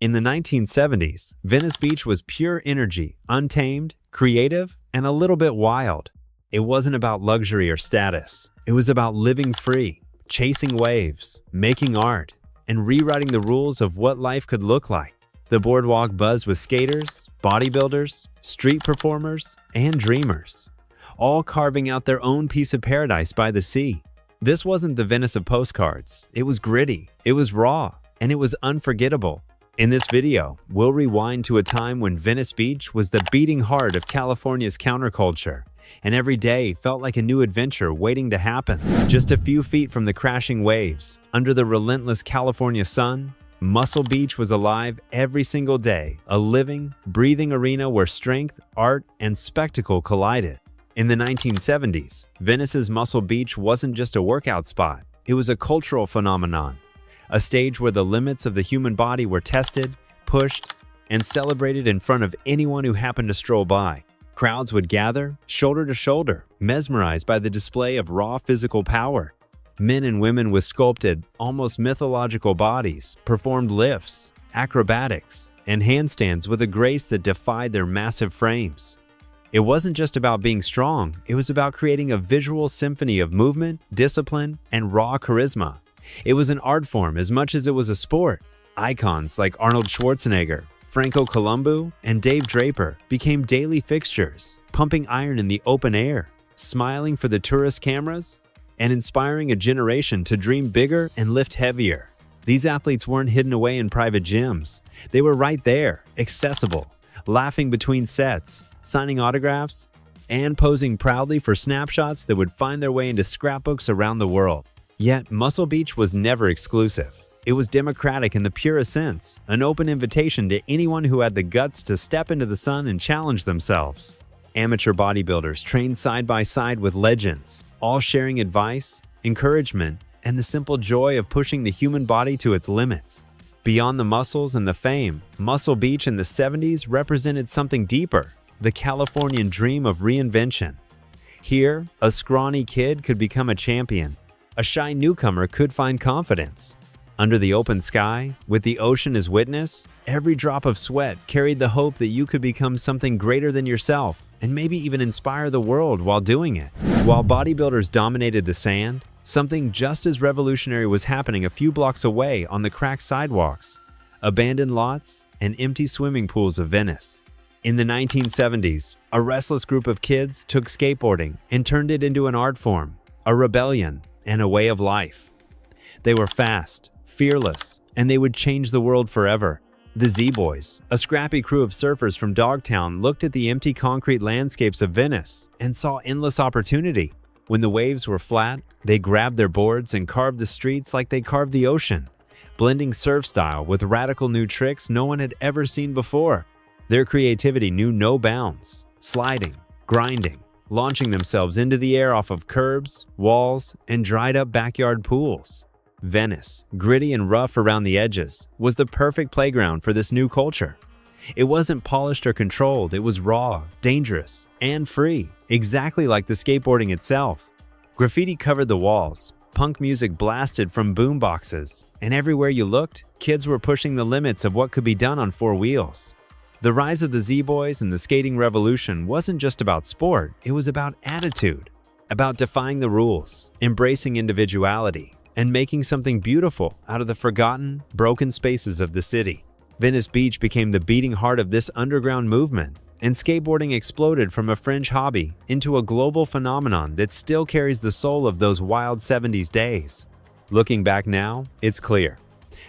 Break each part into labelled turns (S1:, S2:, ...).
S1: In the 1970s, Venice Beach was pure energy, untamed, creative, and a little bit wild. It wasn't about luxury or status. It was about living free, chasing waves, making art, and rewriting the rules of what life could look like. The boardwalk buzzed with skaters, bodybuilders, street performers, and dreamers, all carving out their own piece of paradise by the sea. This wasn't the Venice of postcards. It was gritty, it was raw, and it was unforgettable. In this video, we'll rewind to a time when Venice Beach was the beating heart of California's counterculture, and every day felt like a new adventure waiting to happen. Just a few feet from the crashing waves, under the relentless California sun, Muscle Beach was alive every single day, a living, breathing arena where strength, art, and spectacle collided. In the 1970s, Venice's Muscle Beach wasn't just a workout spot, it was a cultural phenomenon, a stage where the limits of the human body were tested, pushed, and celebrated in front of anyone who happened to stroll by. Crowds would gather, shoulder to shoulder, mesmerized by the display of raw physical power. Men and women with sculpted, almost mythological bodies performed lifts, acrobatics, and handstands with a grace that defied their massive frames. It wasn't just about being strong, it was about creating a visual symphony of movement, discipline, and raw charisma. It was an art form as much as it was a sport. Icons like Arnold Schwarzenegger, Franco Columbu, and Dave Draper became daily fixtures, pumping iron in the open air, smiling for the tourist cameras, and inspiring a generation to dream bigger and lift heavier. These athletes weren't hidden away in private gyms. They were right there, accessible, laughing between sets, signing autographs, and posing proudly for snapshots that would find their way into scrapbooks around the world. Yet, Muscle Beach was never exclusive. It was democratic in the purest sense, an open invitation to anyone who had the guts to step into the sun and challenge themselves. Amateur bodybuilders trained side by side with legends, all sharing advice, encouragement, and the simple joy of pushing the human body to its limits. Beyond the muscles and the fame, Muscle Beach in the 70s represented something deeper, the Californian dream of reinvention. Here, a scrawny kid could become a champion. A shy newcomer could find confidence. Under the open sky, with the ocean as witness, every drop of sweat carried the hope that you could become something greater than yourself and maybe even inspire the world while doing it. While bodybuilders dominated the sand, something just as revolutionary was happening a few blocks away on the cracked sidewalks, abandoned lots, and empty swimming pools of Venice. In the 1970s, a restless group of kids took skateboarding and turned it into an art form, a rebellion, and a way of life. They were fast, fearless, and they would change the world forever. The Z-Boys, a scrappy crew of surfers from Dogtown, looked at the empty concrete landscapes of Venice and saw endless opportunity. When the waves were flat, they grabbed their boards and carved the streets like they carved the ocean, blending surf style with radical new tricks no one had ever seen before. Their creativity knew no bounds, sliding, grinding, launching themselves into the air off of curbs, walls, and dried-up backyard pools. Venice, gritty and rough around the edges, was the perfect playground for this new culture. It wasn't polished or controlled, it was raw, dangerous, and free, exactly like the skateboarding itself. Graffiti covered the walls, punk music blasted from boomboxes, and everywhere you looked, kids were pushing the limits of what could be done on four wheels. The rise of the Z-Boys and the skating revolution wasn't just about sport, it was about attitude, about defying the rules, embracing individuality, and making something beautiful out of the forgotten, broken spaces of the city. Venice Beach became the beating heart of this underground movement, and skateboarding exploded from a fringe hobby into a global phenomenon that still carries the soul of those wild 70s days. Looking back now, it's clear.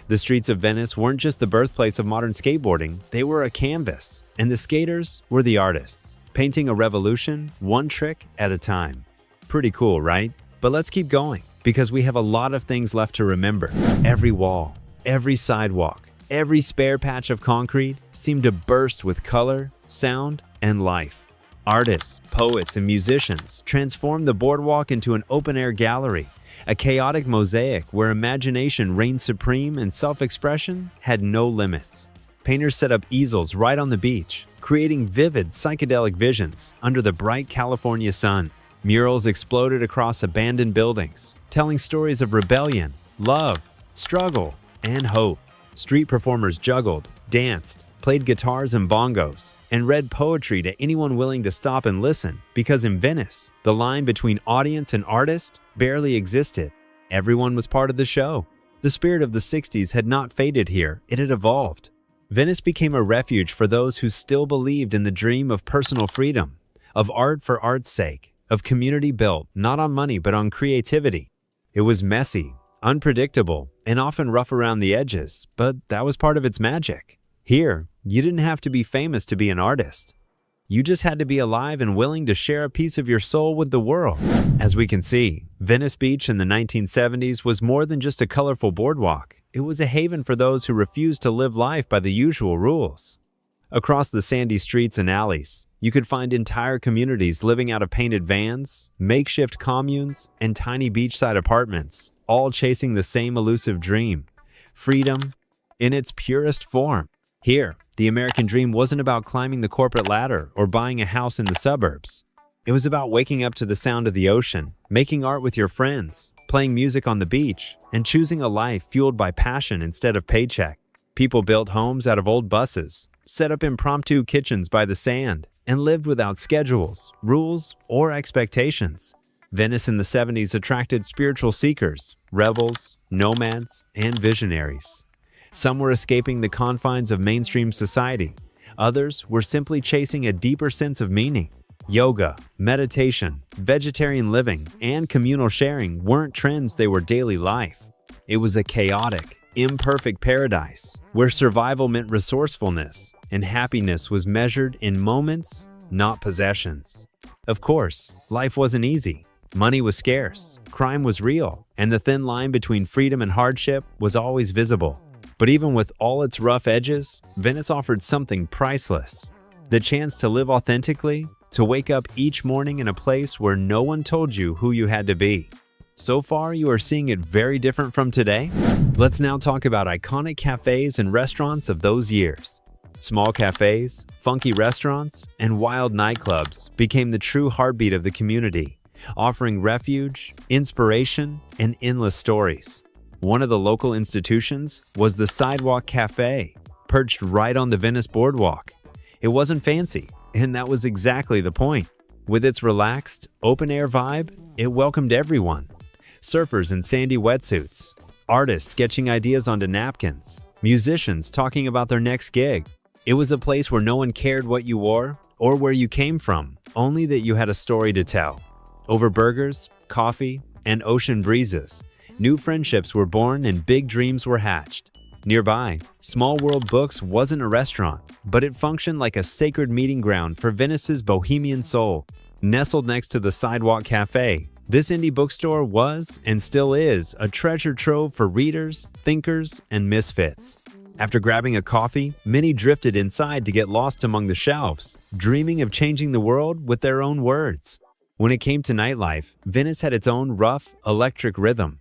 S1: The streets of Venice weren't just the birthplace of modern skateboarding, they were a canvas, and the skaters were the artists, painting a revolution one trick at a time. Pretty cool, right? But let's keep going, because we have a lot of things left to remember. Every wall, every sidewalk, every spare patch of concrete seemed to burst with color, sound, and life. Artists, poets, and musicians transformed the boardwalk into an open-air gallery, a chaotic mosaic where imagination reigned supreme and self-expression had no limits. Painters set up easels right on the beach, creating vivid psychedelic visions under the bright California sun. Murals exploded across abandoned buildings, telling stories of rebellion, love, struggle, and hope. Street performers juggled, danced, played guitars and bongos, and read poetry to anyone willing to stop and listen, because in Venice, the line between audience and artist barely existed. Everyone was part of the show. The spirit of the 60s had not faded here, it had evolved. Venice became a refuge for those who still believed in the dream of personal freedom, of art for art's sake, of community built not on money but on creativity. It was messy, unpredictable, and often rough around the edges, but that was part of its magic. Here, you didn't have to be famous to be an artist. You just had to be alive and willing to share a piece of your soul with the world. As we can see, Venice Beach in the 1970s was more than just a colorful boardwalk. It was a haven for those who refused to live life by the usual rules. Across the sandy streets and alleys, you could find entire communities living out of painted vans, makeshift communes, and tiny beachside apartments, all chasing the same elusive dream: freedom in its purest form. Here, the American dream wasn't about climbing the corporate ladder or buying a house in the suburbs. It was about waking up to the sound of the ocean, making art with your friends, playing music on the beach, and choosing a life fueled by passion instead of paycheck. People built homes out of old buses, set up impromptu kitchens by the sand, and lived without schedules, rules, or expectations. Venice in the 70s attracted spiritual seekers, rebels, nomads, and visionaries. Some were escaping the confines of mainstream society. Others were simply chasing a deeper sense of meaning. Yoga, meditation, vegetarian living, and communal sharing weren't trends, they were daily life. It was a chaotic, imperfect paradise where survival meant resourcefulness and happiness was measured in moments, not possessions. Of course, life wasn't easy. Money was scarce, crime was real, and the thin line between freedom and hardship was always visible. But even with all its rough edges, Venice offered something priceless: the chance to live authentically, to wake up each morning in a place where no one told you who you had to be. So far, you are seeing it very different from today. Let's now talk about iconic cafes and restaurants of those years. Small cafes, funky restaurants, and wild nightclubs became the true heartbeat of the community, offering refuge, inspiration, and endless stories. One of the local institutions was the Sidewalk Cafe, perched right on the Venice boardwalk. It wasn't fancy, and that was exactly the point. With its relaxed, open-air vibe, it welcomed everyone. Surfers in sandy wetsuits, artists sketching ideas onto napkins, musicians talking about their next gig. It was a place where no one cared what you wore or where you came from, only that you had a story to tell. Over burgers, coffee, and ocean breezes, new friendships were born and big dreams were hatched. Nearby, Small World Books wasn't a restaurant, but it functioned like a sacred meeting ground for Venice's bohemian soul. Nestled next to the Sidewalk Cafe, this indie bookstore was, and still is, a treasure trove for readers, thinkers, and misfits. After grabbing a coffee, many drifted inside to get lost among the shelves, dreaming of changing the world with their own words. When it came to nightlife, Venice had its own rough, electric rhythm.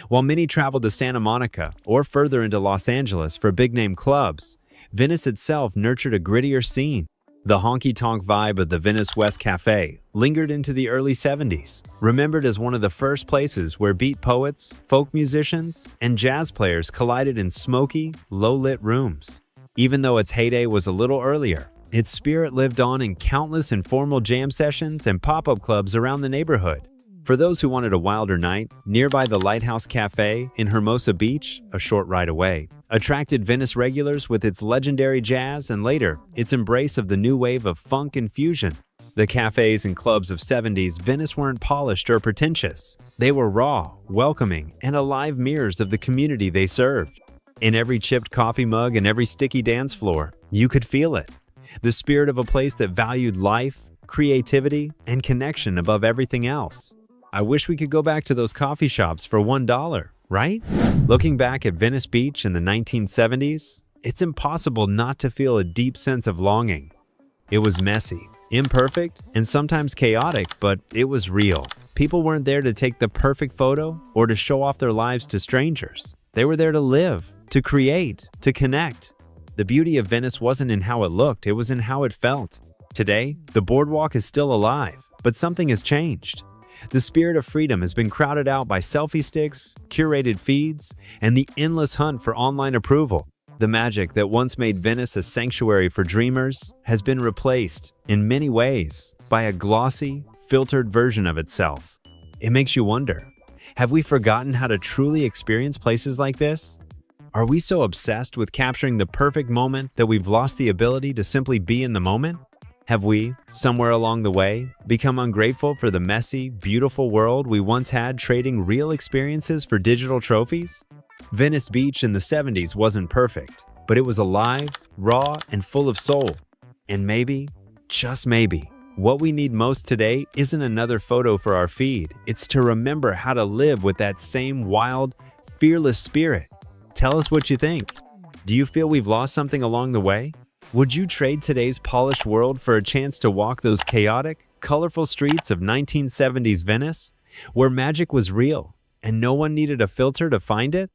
S1: While many traveled to Santa Monica or further into Los Angeles for big-name clubs, Venice itself nurtured a grittier scene. The honky-tonk vibe of the Venice West Cafe lingered into the early 70s, remembered as one of the first places where beat poets, folk musicians, and jazz players collided in smoky, low-lit rooms. Even though its heyday was a little earlier, its spirit lived on in countless informal jam sessions and pop-up clubs around the neighborhood. For those who wanted a wilder night, nearby the Lighthouse Cafe in Hermosa Beach, a short ride away, attracted Venice regulars with its legendary jazz and later, its embrace of the new wave of funk and fusion. The cafes and clubs of 70s Venice weren't polished or pretentious. They were raw, welcoming, and alive mirrors of the community they served. In every chipped coffee mug and every sticky dance floor, you could feel it. The spirit of a place that valued life, creativity, and connection above everything else. I wish we could go back to those coffee shops for $1, right? Looking back at Venice Beach in the 1970s, it's impossible not to feel a deep sense of longing. It was messy, imperfect, and sometimes chaotic, but it was real. People weren't there to take the perfect photo or to show off their lives to strangers. They were there to live, to create, to connect. The beauty of Venice wasn't in how it looked, it was in how it felt. Today, the boardwalk is still alive, but something has changed. The spirit of freedom has been crowded out by selfie sticks, curated feeds, and the endless hunt for online approval. The magic that once made Venice a sanctuary for dreamers has been replaced, in many ways, by a glossy, filtered version of itself. It makes you wonder, have we forgotten how to truly experience places like this? Are we so obsessed with capturing the perfect moment that we've lost the ability to simply be in the moment? Have we, somewhere along the way, become ungrateful for the messy, beautiful world we once had, trading real experiences for digital trophies? Venice Beach in the 70s wasn't perfect, but it was alive, raw, and full of soul. And maybe, just maybe, what we need most today isn't another photo for our feed. It's to remember how to live with that same wild, fearless spirit. Tell us what you think. Do you feel we've lost something along the way? Would you trade today's polished world for a chance to walk those chaotic, colorful streets of 1970s Venice, where magic was real and no one needed a filter to find it?